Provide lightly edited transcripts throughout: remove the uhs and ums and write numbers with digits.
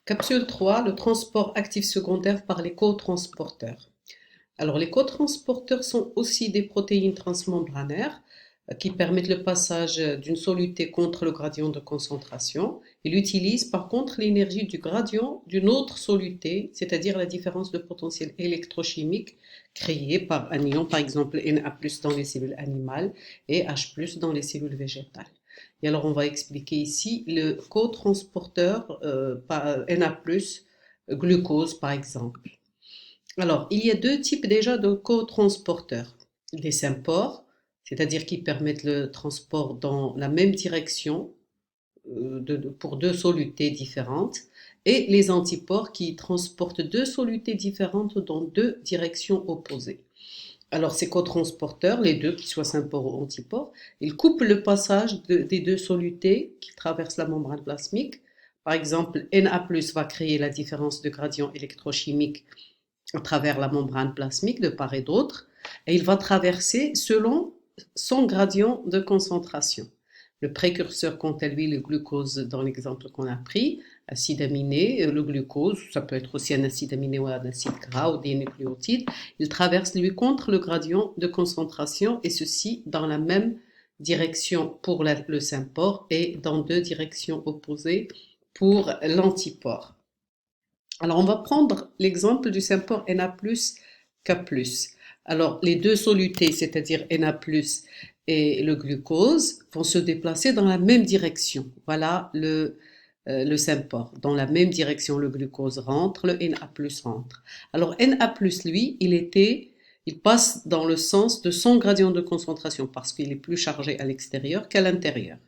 Capsule 3, le transport actif secondaire par les cotransporteurs. Alors, les cotransporteurs sont aussi des protéines transmembranaires qui permettent le passage d'une soluté contre le gradient de concentration. Il utilise par contre l'énergie du gradient d'une autre soluté, c'est-à-dire la différence de potentiel électrochimique créée par un ion, par exemple Na+ dans les cellules animales et H+ dans les cellules végétales. Et alors, on va expliquer ici le cotransporteur Na+, glucose par exemple. Alors, il y a deux types déjà de cotransporteurs. Les sympores, c'est-à-dire qui permettent le transport dans la même direction pour deux solutés différentes, et les antipores qui transportent deux solutés différentes dans deux directions opposées. Alors, ces cotransporteurs, les deux, qu'ils soient sympores ou antipores, ils coupent le passage des deux solutés qui traversent la membrane plasmique. Par exemple, Na+ va créer la différence de gradient électrochimique à travers la membrane plasmique de part et d'autre, et il va traverser selon son gradient de concentration. Le précurseur, quant à lui, le glucose dans l'exemple qu'on a pris, acide aminé, le glucose, ça peut être aussi un acide aminé ou un acide gras ou des nucléotides, il traverse lui contre le gradient de concentration et ceci dans la même direction pour le sympore et dans deux directions opposées pour l'antipore. Alors, on va prendre l'exemple du sympore Na+, K+. Alors, les deux solutés, c'est-à-dire Na+, et le glucose, vont se déplacer dans la même direction. Voilà le sympore. Dans la même direction, le glucose rentre, le Na+ rentre. Alors, Na+, lui, il passe dans le sens de son gradient de concentration parce qu'il est plus chargé à l'extérieur qu'à l'intérieur.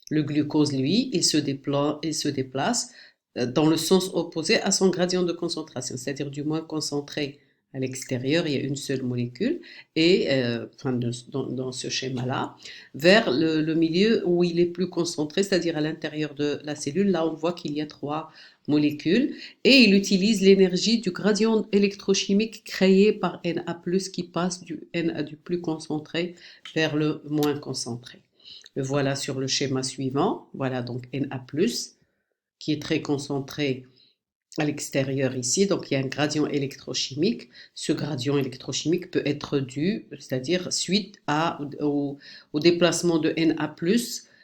Le glucose, lui, il se déplace dans le sens opposé à son gradient de concentration, c'est-à-dire du moins concentré à l'extérieur, il y a une seule molécule, et dans ce schéma-là, vers le milieu où il est plus concentré, c'est-à-dire à l'intérieur de la cellule, là on voit qu'il y a trois molécules, et il utilise l'énergie du gradient électrochimique créé par Na+, qui passe du plus concentré vers le moins concentré. Le voilà sur le schéma suivant, voilà donc Na+, qui est très concentré à l'extérieur ici, donc il y a un gradient électrochimique. Ce gradient électrochimique peut être dû, c'est-à-dire suite au déplacement de Na+,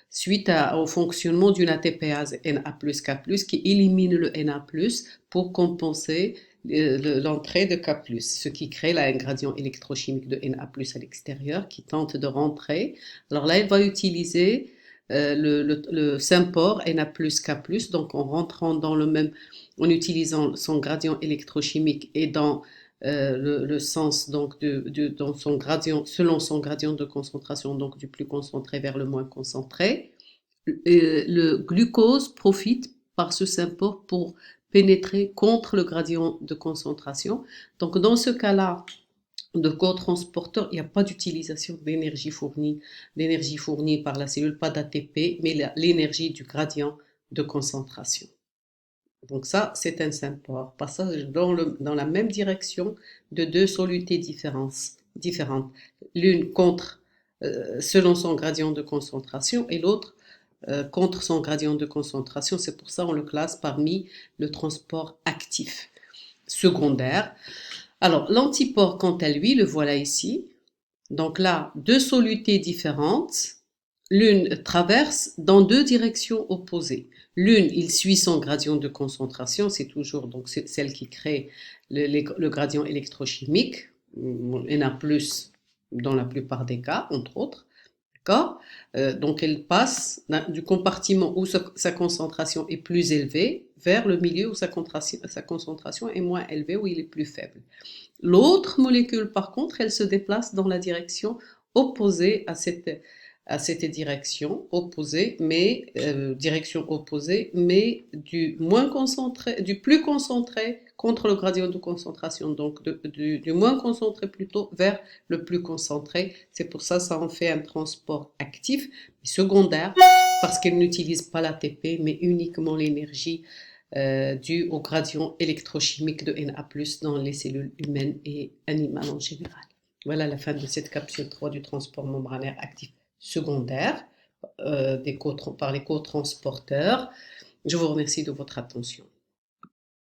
suite au fonctionnement d'une ATPase Na+K+, qui élimine le Na+, pour compenser l'entrée de K+, ce qui crée là un gradient électrochimique de Na+ à l'extérieur qui tente de rentrer. Alors là, il va utiliser le sympore Na+K+, donc en rentrant dans en utilisant son gradient électrochimique et dans le sens donc dans son gradient, selon son gradient de concentration, donc du plus concentré vers le moins concentré. Le glucose profite par ce sympore pour pénétrer contre le gradient de concentration. Donc dans ce cas-là, de cotransporteur, il n'y a pas d'utilisation d'énergie fournie par la cellule, pas d'ATP, mais l'énergie du gradient de concentration. Donc ça, c'est un sympore, passage dans la même direction de deux solutés différentes, l'une selon son gradient de concentration et l'autre contre son gradient de concentration. C'est pour ça qu'on le classe parmi le transport actif secondaire. Alors, l'antipore, quant à lui, le voilà ici. Donc là, deux solutés différentes, l'une traverse dans deux directions opposées. L'une, il suit son gradient de concentration, c'est toujours donc celle qui crée le gradient électrochimique, Na+, dans la plupart des cas, entre autres. D'accord? Donc elle passe du compartiment où sa concentration est plus élevée vers le milieu où sa concentration est moins élevée, où il est plus faible. L'autre molécule, par contre, elle se déplace dans la direction opposée à cette direction opposée, mais du plus concentré contre le gradient de concentration, donc du moins concentré plutôt vers le plus concentré. C'est pour ça ça en fait un transport actif, secondaire, parce qu'elle n'utilise pas l'ATP, mais uniquement l'énergie due au gradient électrochimique de Na+ dans les cellules humaines et animales en général. Voilà la fin de cette capsule 3 du transport membranaire actif secondaire par les cotransporteurs. Je vous remercie de votre attention.